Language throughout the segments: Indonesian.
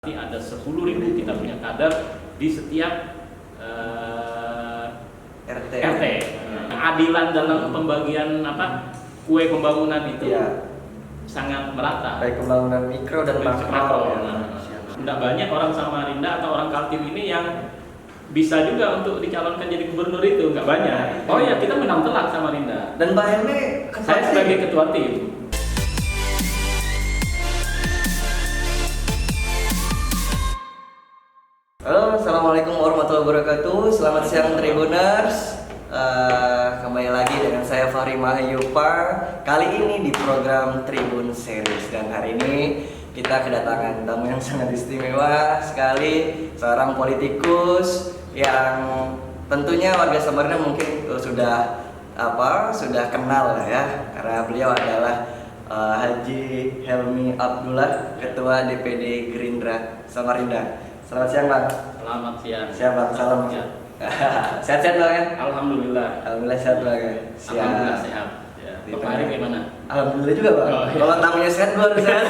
Nanti ada 10.000 kita punya kader di setiap RT. Keadilan dalam pembagian kue pembangunan itu sangat merata. Baik pembangunan mikro dan makro. Tidak banyak orang Samarinda atau orang Kaltim ini yang bisa juga untuk dicalonkan jadi gubernur itu, nggak banyak. Oh ya, kita menang telak Samarinda. Dan Pak Helmi, saya sebagai ketua tim. Halo, assalamualaikum warahmatullahi wabarakatuh. Selamat siang Tribuners. Kembali lagi dengan saya Fahri Mahayupa. Kali ini di program Tribun Series, dan hari ini kita kedatangan tamu yang sangat istimewa sekali, seorang politikus yang tentunya warga Samarinda mungkin sudah kenal lah ya, karena beliau adalah Haji Helmi Abdullah, Ketua DPD Gerindra Samarinda. Selamat siang Bang. Selamat siang. Siap Bang, salam. Sehat-sehat Bang ya? Alhamdulillah. Alhamdulillah sehat Bang ya? Alhamdulillah sehat. Ya. Bapak Hari gimana? Alhamdulillah juga Bang. Oh, iya. Kalau tamunya sehat, gua harus sehat.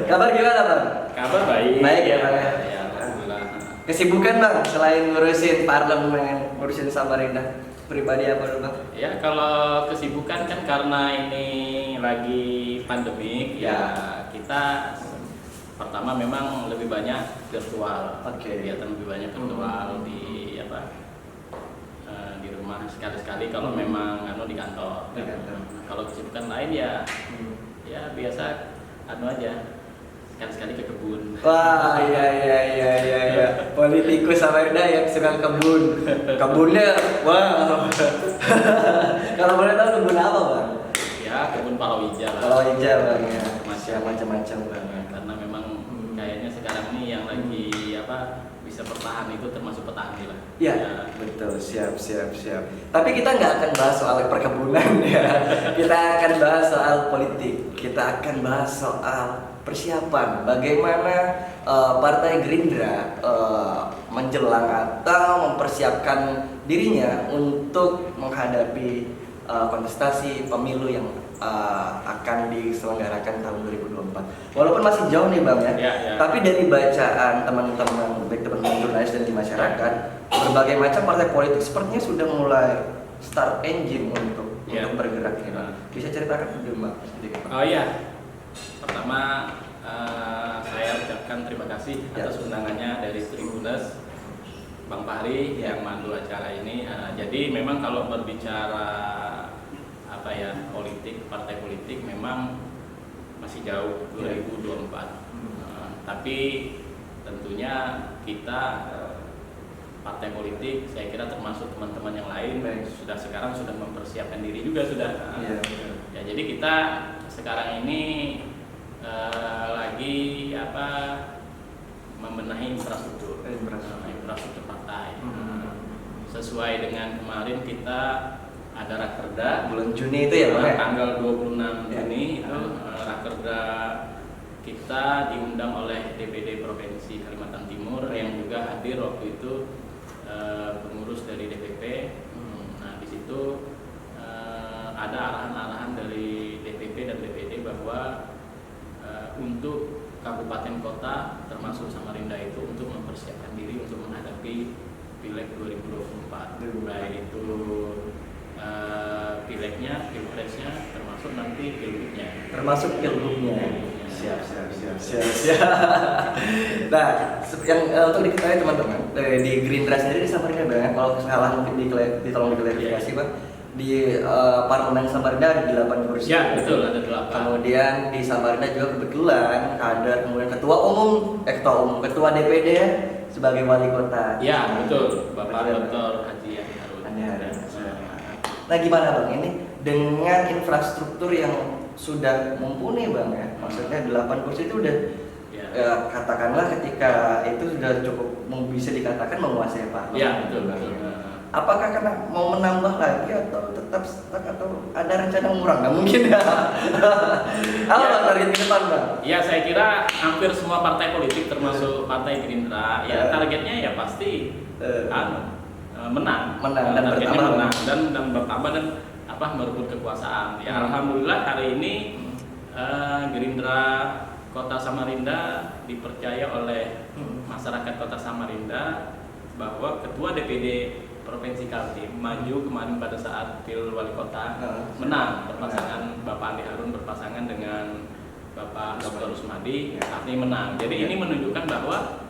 Kabar gimana Bang? Kabar baik. Baik ya Bang ya? Ya, alhamdulillah. Kesibukan Bang, selain ngurusin parlemen, ngurusin Samarinda, pribadi apa dulu Bang? Ya, kalau kesibukan kan karena ini lagi pandemik, ya kita pertama memang lebih banyak virtual. Kegiatan lebih banyak virtual di di rumah, sekali-sekali kalau memang di kantor. Kalau kesibukan lain ya biasa aja, sekali-sekali ke kebun. Wah, iya. Politikus Samarinda yang suka kebun. Kebunnya, wow. Kalau boleh tahu kebun apa Bang? Ya, kebun palawija lah. Palawija Bang ya. Masih macam-macam Bang. Karena memang kayaknya sekarang ini yang lagi bisa bertahan itu termasuk petani lah. Ya, betul, siap. Tapi kita nggak akan bahas soal perkebunan ya. Kita akan bahas soal politik. Kita akan bahas soal persiapan bagaimana Partai Gerindra menjelang atau mempersiapkan dirinya untuk menghadapi kontestasi pemilu yang akan diselenggarakan tahun 2024. Walaupun masih jauh nih Bang ya. Tapi dari bacaan teman-teman, baik teman-teman jurnalis dan di masyarakat, berbagai macam partai politik sepertinya sudah mulai start engine untuk bergerak ya Bang. Bisa ceritakan dulu Bang sedikit Bang? Oh iya. Pertama saya ucapkan terima kasih atas undangannya dari Tribuners Bang Fahri yang mandu acara ini. Jadi memang kalau berbicara politik, partai politik memang masih jauh 2024. Tapi tentunya kita partai politik, saya kira termasuk teman-teman yang lain sekarang sudah mempersiapkan diri juga sudah. Ya, jadi kita sekarang ini lagi membenahi infrastruktur partai. Sesuai dengan kemarin kita ada rakerda bulan Juni itu ya Bang? Tanggal 26 Juni itu rakerda kita diundang oleh DPD Provinsi Kalimantan Timur yang juga hadir waktu itu pengurus dari DPP. Nah di situ ada arahan-arahan dari DPP dan DPD bahwa untuk kabupaten kota termasuk Samarinda itu untuk mempersiapkan diri untuk menghadapi Pileg 2024, baik itu Pilegnya, Pilpresnya, termasuk nanti Pilgubnya. Siap. Nah, yang untuk diketahui teman-teman di Gerindra sendiri di Samarinda Bang, kalau salah mungkin ditolong diklarifikasi Bang. Di parlemen Samarinda ada 8 kursi. Ya betul, ada 8. Kemudian di Samarinda juga kebetulan ada kemudian ketua DPD sebagai wali kota. Ya betul, Bapak Dr. Haji Andi Harun. Nah gimana Bang ini dengan infrastruktur yang sudah mumpuni Bang ya, maksudnya 8 kursi itu udah katakanlah ketika itu sudah cukup bisa dikatakan menguasai parlemen. Ya betul. Apakah karena mau menambah lagi atau tetap stuck atau ada rencana ngurang? Nggak mungkin ya. Apa Bang target ke depan Bang? Ya saya kira hampir semua partai politik termasuk Partai Gerindra targetnya ya pasti menang dan bertambah dan bertambah dan merebut kekuasaan. Ya alhamdulillah hari ini Gerindra Kota Samarinda dipercaya oleh masyarakat Kota Samarinda bahwa Ketua DPD Provinsi Kaltim maju kemarin pada saat pil wali kota menang berpasangan Bapak Andi Harun berpasangan dengan Bapak Dr. Rusmadi, artinya menang. Jadi ini menunjukkan bahwa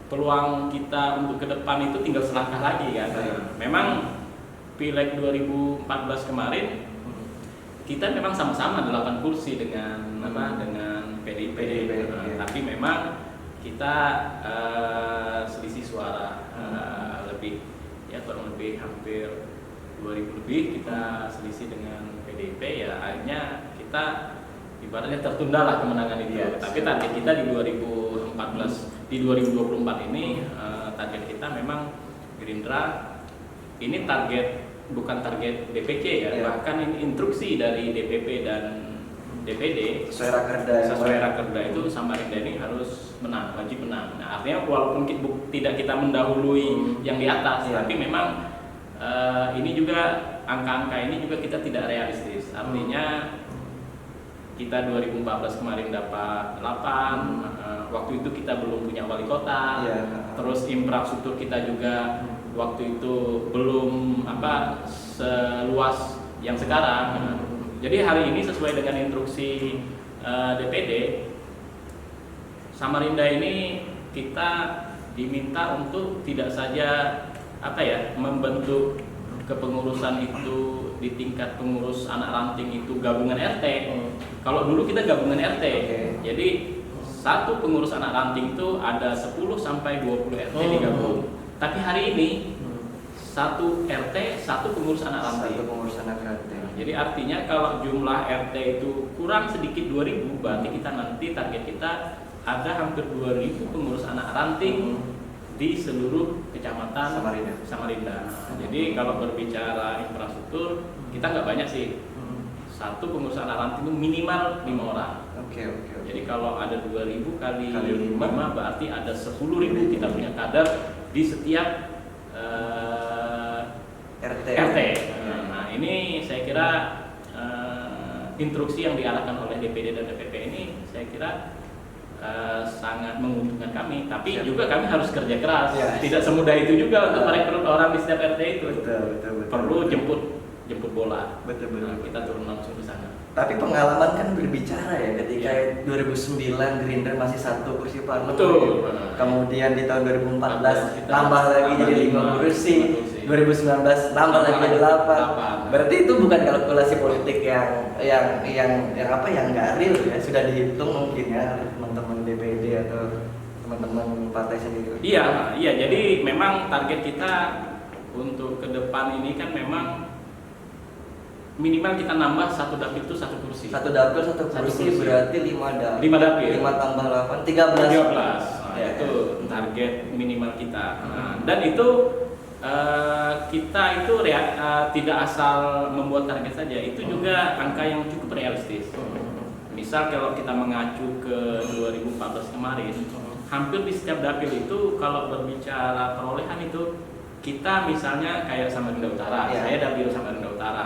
peluang kita untuk ke depan itu tinggal selangkah lagi kan. Memang Pileg 2014 kemarin kita memang sama-sama 8 kursi dengan dengan PDIP. Tapi memang kita selisih suara lebih ya kurang lebih hampir 2000 lebih kita selisih dengan PDIP, ya akhirnya kita ibaratnya tertunda lah kemenangan itu. Tapi target kita di 2014 di 2024 ini target kita memang Gerindra ini bukan target DPC ya, bahkan ini instruksi dari DPP dan DPD sesuai rakerda itu Samarinda ini harus menang, wajib menang. Nah, artinya walaupun tidak kita mendahului yang di atas, tapi memang ini juga angka-angka ini juga kita tidak realistis. Artinya kita 2014 kemarin dapat 8, waktu itu kita belum punya wali kota, terus infrastruktur kita juga waktu itu belum seluas yang sekarang. Jadi hari ini sesuai dengan instruksi DPD Samarinda ini kita diminta untuk tidak saja membentuk kepengurusan itu di tingkat pengurus anak ranting itu gabungan RT. Kalau dulu kita gabungan RT. Jadi satu pengurus anak ranting itu ada 10 sampai 20 RT digabung. Tapi hari ini satu RT, satu pengurus anak ranting. Jadi artinya kalau jumlah RT itu kurang sedikit 2000, berarti kita nanti target kita ada hampir 2000 pengurus anak ranting di seluruh kecamatan Samarinda. Jadi kalau berbicara infrastruktur, kita nggak banyak sih. Satu pengurus anak ranting itu minimal 5 orang. Jadi kalau ada 2000 kali 5 berarti ada 10.000 kita punya kader di setiap RT. Nah, ini saya kira instruksi yang diarahkan oleh DPD dan DPP ini saya kira sangat menguntungkan kami. Tapi juga kami harus kerja keras. Tidak semudah itu juga untuk merekrut orang di setiap RT itu. Betul. Perlu jemput bola. Nah, kita turun langsung di sana. Tapi pengalaman kan berbicara ya, ketika 2009 Gerindra masih 1 kursi parlemen. Betul. Kemudian di tahun 2014 tambah lagi jadi 5 kursi. 2019 tambah lagi jadi 8. Berarti itu bukan kalkulasi politik yang nggak real ya, sudah dihitung mungkin ya teman-teman DPD atau teman-teman partai sendiri. Iya. Jadi memang target kita untuk ke depan ini kan memang minimal kita nambah 1 dapil itu 1 kursi. 1 dapil 1 kursi berarti 5 dapil. 5 dapil. 5 tambah 8 13. Nah, itu target minimal kita. Dan itu kita itu tidak asal membuat target saja, itu juga angka yang cukup realistis. Misal kalau kita mengacu ke 2014 kemarin, hampir di setiap dapil itu kalau berbicara perolehan itu kita misalnya kayak Samarinda Utara, saya dapil Samarinda Utara,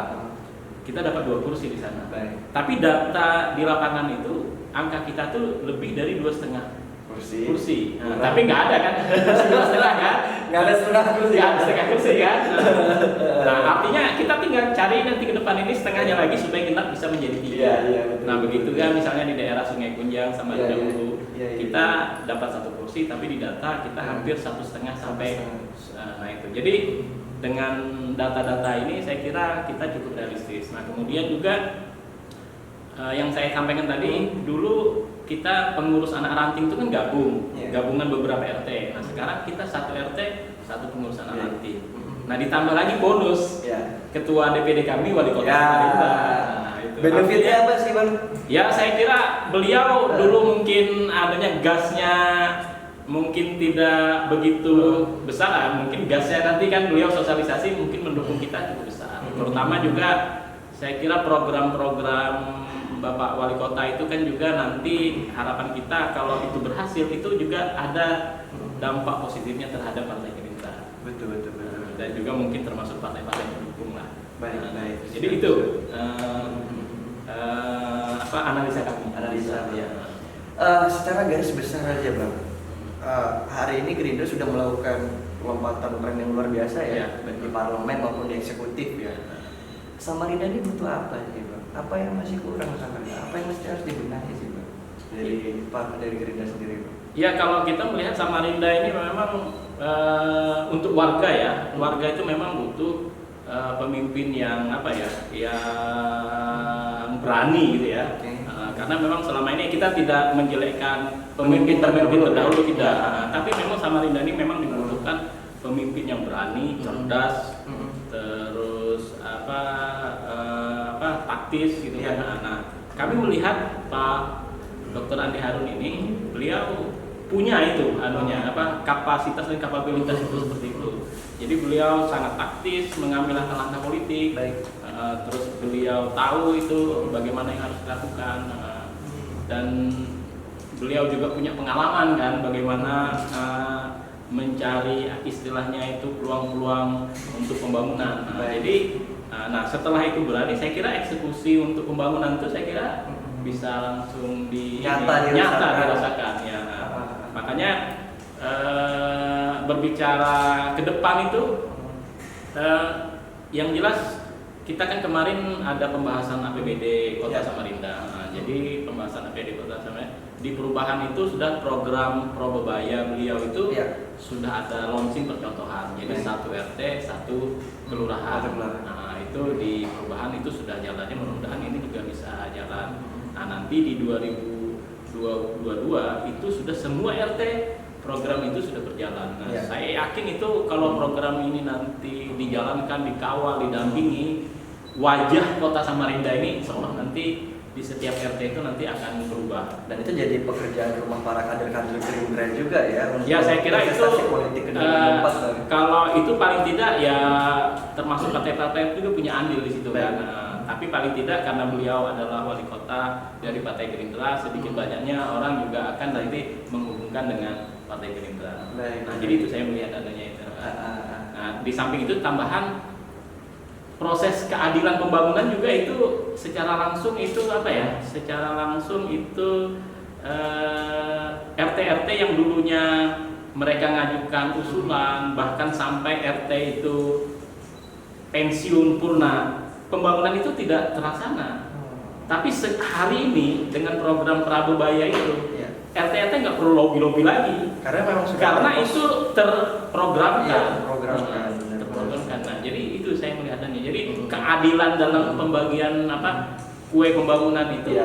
kita dapat 2 kursi di sana. Tapi data di lapangan itu angka kita tuh lebih dari 2,5 kursi. Tapi nggak ada kan? 2,5 kan? Nggak ada setengah kursi kan? Nah, artinya kita tinggal cari nanti ke depan ini setengahnya lagi supaya kita bisa menjadi 3. Nah, begitu kan misalnya di daerah Sungai Kunjang sama Dahulu, kita dapat 1 kursi, tapi di data kita hampir 1,5 sampai nah itu. Jadi dengan data-data ini saya kira kita cukup realistis. Nah, kemudian juga yang saya sampaikan tadi, dulu kita pengurus anak ranting itu kan gabungan beberapa RT. Nah, sekarang kita 1 RT 1 pengurus anak ranting. Nah, ditambah lagi bonus ketua DPD kami wali kota Samarinda. Nah, itu. Benefitnya apa sih, Bang? Ya, saya kira beliau dulu mungkin adanya gasnya mungkin tidak begitu besar. Mungkin gasnya nanti kan beliau sosialisasi mungkin mendukung kita cukup besar. Terutama juga saya kira program-program Bapak Wali Kota itu kan juga nanti harapan kita kalau itu berhasil itu juga ada dampak positifnya terhadap Partai Gerindra. Betul. Dan juga mungkin termasuk partai-partai pendukung lah. Baik. Jadi itu analisa kami. Analisa. Ya. Secara garis besar aja bang, hari ini Gerindra sudah melakukan lompatan tren yang luar biasa ya, Ya. baik di parlemen maupun di eksekutif ya. Samarinda ini butuh apa sih bang? Apa yang masih kurang Samarinda? Apa yang mesti harus dibenahi sih bang? Dari Gerindra sendiri bang? Ya, kalau kita melihat Samarinda ini memang untuk warga ya, warga itu memang butuh pemimpin yang yang berani gitu ya. Oke. Karena memang selama ini kita tidak menjelekkan pemimpin terdahulu tidak. Tapi memang Samarinda ini memang dibutuhkan pemimpin yang berani, cerdas, terus taktis gitu Iya. kan. Nah, kami melihat Pak Dr. Andi Harun ini, beliau punya itu kapasitas dan kapabilitas itu seperti itu. Jadi beliau sangat taktis mengambil langkah-langkah politik. Baik. Terus beliau tahu itu bagaimana yang harus dilakukan, dan beliau juga punya pengalaman kan bagaimana mencari istilahnya itu peluang-peluang untuk pembangunan. Jadi setelah itu berani, saya kira eksekusi untuk pembangunan itu saya kira bisa langsung Nyata dirasakan ya. Makanya berbicara ke depan itu yang jelas kita kan kemarin ada pembahasan APBD Kota Samarinda. Jadi pembahasan APBD Kota Samarinda di perubahan itu sudah program Probebaya beliau itu sudah ada launching percontohan. Jadi satu RT, satu kelurahan. Nah, itu di perubahan itu sudah jalannya, mudah-mudahan ini juga bisa jalan. Nah, nanti di 2022 itu sudah semua RT program itu sudah berjalan. Nah, saya yakin itu kalau program ini nanti dijalankan, dikawal, didampingi, wajah Kota Samarinda ini seolah nanti di setiap RT itu nanti akan berubah. Dan itu jadi pekerjaan rumah para kader-kader Gerindra juga ya. Ya, saya kira itu politik ke 2024, kalau itu paling tidak ya termasuk partai-partai juga punya andil di situ kan. Tapi paling tidak karena beliau adalah wali kota dari Partai Gerindra, sedikit banyaknya orang juga akan nanti menghubungkan dengan Partai Gerindra. Nah, jadi itu saya melihat adanya itu. Nah, di samping itu tambahan proses keadilan pembangunan juga itu secara langsung itu secara langsung itu RT-RT yang dulunya mereka ngajukan usulan bahkan sampai RT itu pensiun purna, pembangunan itu tidak terlaksana. Tapi hari ini dengan program Probebaya itu RT-RT nggak perlu lobby-lobby lagi karena itu terprogramkan. Terprogramkan. Nah, jadi itu saya melihatnya. Jadi keadilan dalam pembagian kue pembangunan itu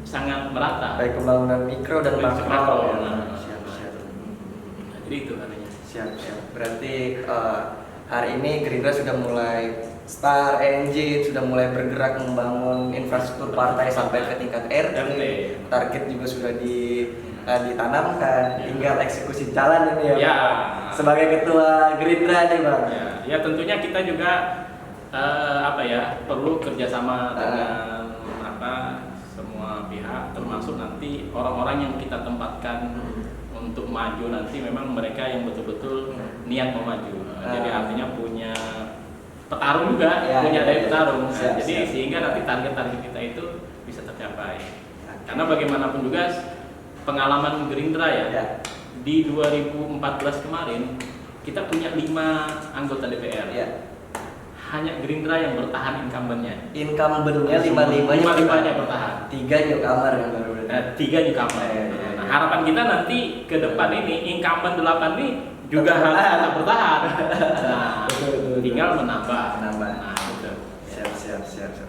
sangat merata. Baik pembangunan mikro dan makro. Siap. Jadi itu katanya. Siap. Berarti hari ini Gerindra sudah mulai start engine, sudah mulai bergerak membangun infrastruktur partai sampai ke tingkat RT. Target juga sudah ditanamkan, tinggal eksekusi jalan ini ya. Sebagai ketua Gerindra nih bang. Ya tentunya kita juga perlu kerjasama dengan semua pihak, termasuk nanti orang-orang yang kita tempatkan untuk maju nanti memang mereka yang betul-betul niat mau maju. Jadi artinya punya petarung juga, punya daya petarung. Jadi sehingga nanti target-target kita itu bisa tercapai. Karena bagaimanapun juga pengalaman Gerindra di 2014 kemarin kita punya 5 anggota DPR. Hanya Gerindra yang bertahan incumbentnya. Incumbentnya 5-5-nya bertahan. 3 newcomer yang baru. 3 newcomer. Nah, harapan kita nanti ke depan ini incumbent 8 ini juga harus tetap bertahan. Nah, tinggal menambah. Nah, betul. Siap.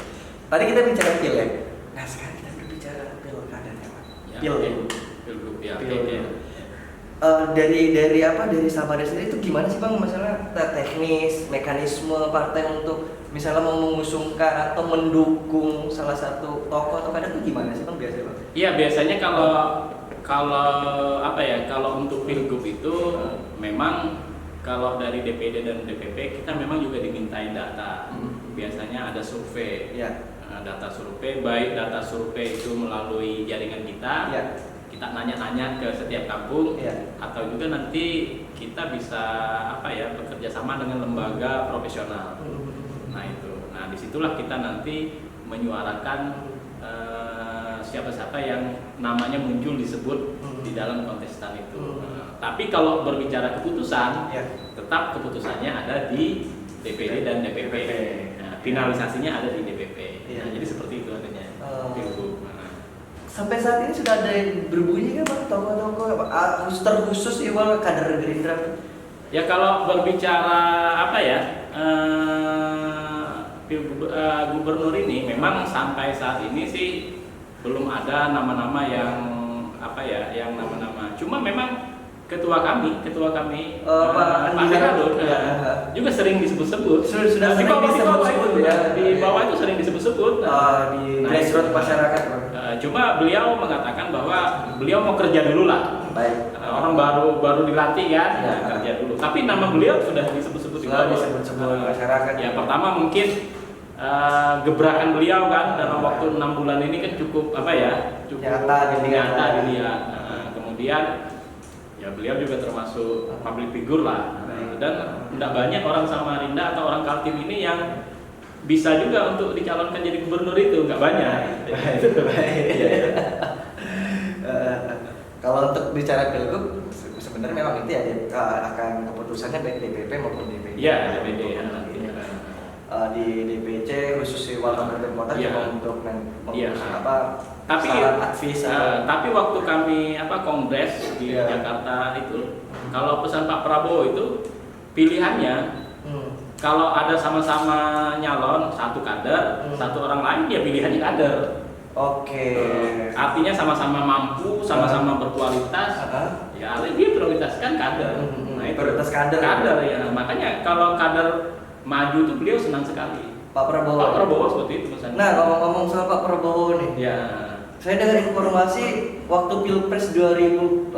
Tadi kita bicara pileg. Nah, sekarang kita berbicara pilkada ya, Pak. Pilgub ya. Dari Samarinda sendiri itu gimana sih bang masalah teknis mekanisme partai untuk misalnya mau mengusungkan atau mendukung salah satu tokoh atau kader itu gimana sih bang biasanya bang? Iya, biasanya kalau untuk pilgub itu memang kalau dari DPD dan DPP kita memang juga dimintain data. Biasanya ada survei. Data survei, baik data survei itu melalui jaringan kita. Kita nanya-nanya ke setiap kampung, atau juga nanti kita bisa bekerja sama dengan lembaga profesional. Nah disitulah kita nanti menyuarakan siapa-siapa yang namanya muncul disebut di dalam kontestan itu. Tapi kalau berbicara keputusan, tetap keputusannya ada di DPD dan DPP. Nah, finalisasinya ada di DPP. Nah, jadi seperti itu adanya. Sampai saat ini sudah ada yang berbunyi kan Bang? Toko-toko terkhusus Iwal kader Gerindra? Ya kalau berbicara apa ya, gubernur ini memang sampai saat ini sih belum ada nama-nama yang apa ya, yang nama-nama. Cuma memang ketua kami Pak Andi Harun juga sering disebut-sebut. Sudah di bawah disebut-sebut ya. Di bawah itu sering disebut-sebut. Di grassroots masyarakat. Cuma beliau mengatakan bahwa beliau mau kerja dulu lah. Baik. Orang baru dilatih kan, kerja dulu. Tapi nama beliau sudah disebut-sebut di bawah. Disebut-sebut masyarakat. Ya pertama mungkin gebrakan beliau kan dalam waktu 6 bulan ini kan cukup apa ya, cukup nyata dilihat. Kemudian ya beliau juga termasuk public figure lah. Dan tidak banyak orang Samarinda atau orang Kaltim ini yang bisa juga untuk dicalonkan jadi gubernur, itu nggak banyak. Kalau untuk bicara pilgub sebenarnya memang itu ya akan keputusannya baik DPP maupun DPD. Iya, DPD. Di DPC khusus wakil kabupaten kota cuma untuk tapi waktu kami kongres di Jakarta itu, kalau pesan Pak Prabowo itu pilihannya kalau ada sama-sama nyalon satu kader, satu orang lain ya pilihannya kader. Oke. Artinya sama-sama mampu, sama-sama berkualitas. Ya dia prioritaskan kader. Nah, itu prioritas kader. Kader ya. Makanya kalau kader maju tuh beliau senang sekali. Pak Prabowo seperti itu pesannya. Nah, ngomong-ngomong soal Pak Prabowo nih. Ya. Saya dengar informasi waktu Pilpres 2018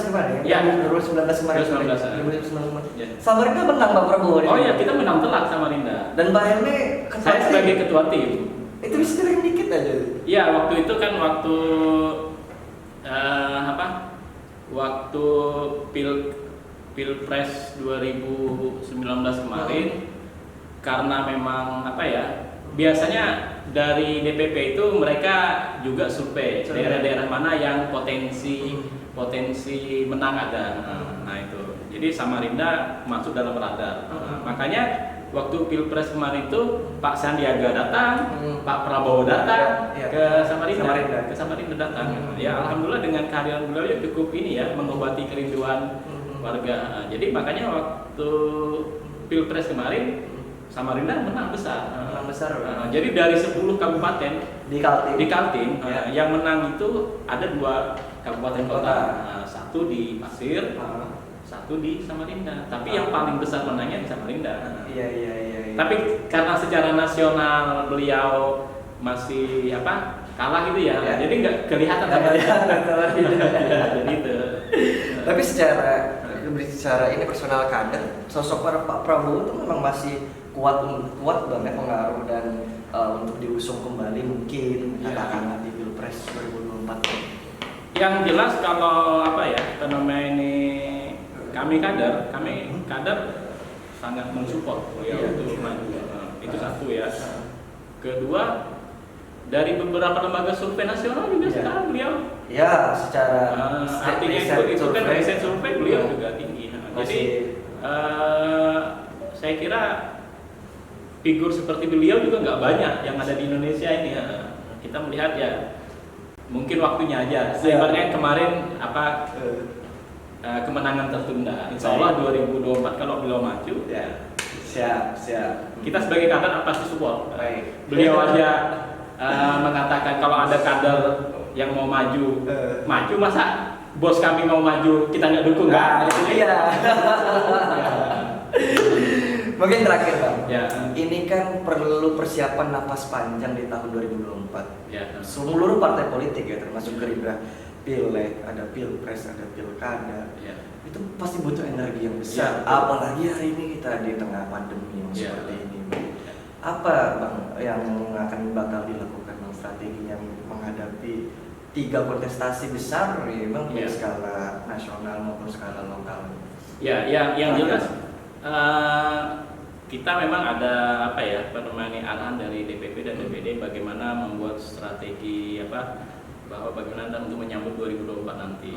kemarin ya? 2019 kemarin. 2019. Ya. Samarinda menang Pak Prabowo. Oh iya, kita menang telak Samarinda. Dan Pak Helmi saya sebagai ketua tim. Itu bisa ceritain dikit aja. Iya, waktu itu kan waktu waktu Pilpres 2019 kemarin, karena memang biasanya dari DPP itu mereka juga survei daerah-daerah mana yang potensi menang ada. Nah itu, jadi Samarinda masuk dalam radar. Makanya waktu Pilpres kemarin itu Pak Sandiaga datang, Pak Prabowo datang ke Samarinda datang. Ya alhamdulillah dengan kehadiran beliau ya cukup ini ya, mengobati kerinduan warga. Jadi makanya waktu Pilpres kemarin Samarinda menang besar. Jadi dari 10 kabupaten di Kaltim yang menang itu ada 2 kabupaten kota. Satu di Pasir, satu di Samarinda. Tapi yang paling besar menangnya di Samarinda. Iya. Tapi karena secara nasional beliau masih kalah gitu ya. Jadi nggak kelihatan. Jadi itu. Tapi secara ini personal kader, sosok Pak Prabowo itu memang masih kuat banget pengaruh dan untuk diusung kembali mungkin katakanlah di Pilpres 2024. Yang jelas kalau fenomena ini kami kader sangat mensupport beliau untuk maju. Itu satu ya. Kedua, dari beberapa lembaga survei nasional juga sekarang beliau secara artinya itu kan riset survei beliau juga tinggi. Jadi saya kira figur seperti beliau juga nggak banyak yang ada di Indonesia ini. Kita melihat ya mungkin waktunya aja. Sebenarnya kemarin kemenangan tertunda. Insya Allah 2024 kalau beliau maju ya siap. Kita sebagai kader pasti support. Beliau aja mengatakan kalau ada kader yang mau maju masa bos kami mau maju kita nggak dukung kan? Mungkin terakhir Bang, ini kan perlu persiapan nafas panjang di tahun 2024. Seluruh partai politik ya, termasuk Gerindra, Pileg, ada Pilpres, ada Pilkada, itu pasti butuh energi yang besar. Apalagi hari ini kita di tengah pandemi yang seperti ini. Apa Bang yang bakal dilakukan Bang strateginya menghadapi 3 kontestasi besar memang di skala nasional maupun skala lokal? Yang jelas kita memang ada arahan dari DPP dan DPD bagaimana membuat strategi bahwa bagaimana untuk menyambut 2024 nanti.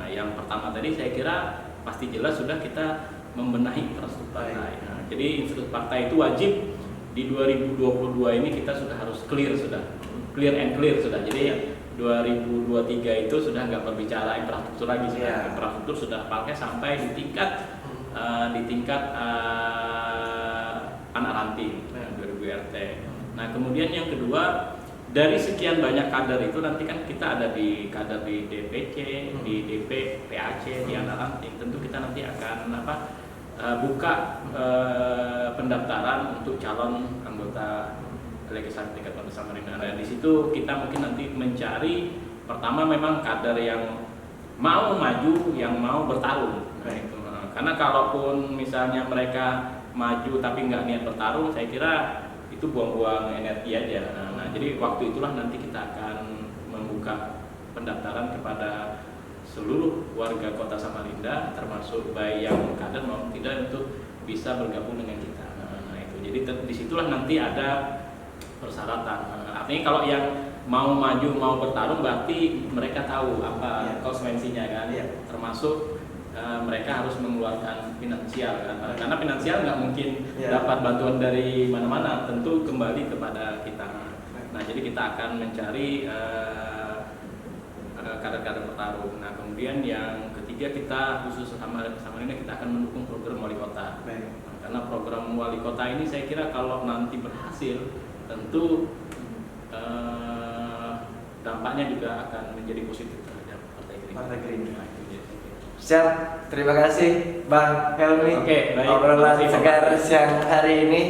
Yang pertama tadi saya kira pasti jelas sudah kita membenahi infrastruktur partai. Jadi infrastruktur partai itu wajib di 2022 ini kita sudah harus clear and clear sudah. Jadi 2023 itu sudah nggak berbicara infrastruktur lagi, sudah infrastruktur sudah pakai sampai di tingkat anak ranting 2000 RT. Nah kemudian yang kedua, dari sekian banyak kader itu nanti kan kita ada di kader di DPC, di DP, PAC, di anak ranting. Tentu kita nanti akan buka pendaftaran untuk calon anggota legislatif tingkat Partai Samarinda. Nah, di situ kita mungkin nanti mencari pertama memang kader yang mau maju, yang mau bertarung. Nah, itu. Karena kalaupun misalnya mereka maju tapi nggak niat bertarung, saya kira itu buang-buang energi aja. Nah, jadi waktu itulah nanti kita akan membuka pendaftaran kepada seluruh warga Kota Samarinda, termasuk baik yang kader maupun tidak, untuk bisa bergabung dengan kita. Nah, itu. Jadi disitulah nanti ada persyaratan. Artinya kalau yang mau maju, mau bertarung, berarti mereka tahu apa konsekuensinya kan. Termasuk mereka harus mengeluarkan finansial kan. Karena finansial nggak mungkin dapat bantuan dari mana-mana, tentu kembali kepada kita. Nah, jadi kita akan mencari kader-kader bertarung. Nah, kemudian yang ketiga, kita khusus Samarinda kita akan mendukung program wali kota. Karena program wali kota ini saya kira kalau nanti berhasil, tentu dampaknya juga akan menjadi positif terhadap Partai Gerindra. Siap, terima kasih Bang Helmi. Oke, baik. Obrolan segar siang hari ini.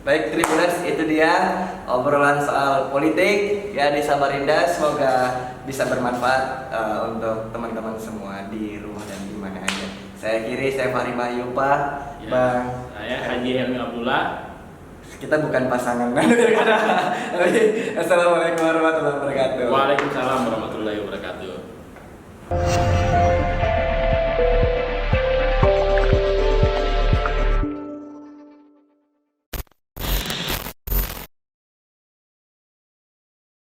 Baik Tribuners, itu dia obrolan soal politik ya di Samarinda. Semoga bisa bermanfaat untuk teman-teman semua di rumah dan di mana aja. Saya kiri, saya Fahri Mayupa, Bang. Saya Haji Helmi Abdullah. Kita bukan pasangan. Assalamualaikum warahmatullahi wabarakatuh. Waalaikumsalam warahmatullahi wabarakatuh.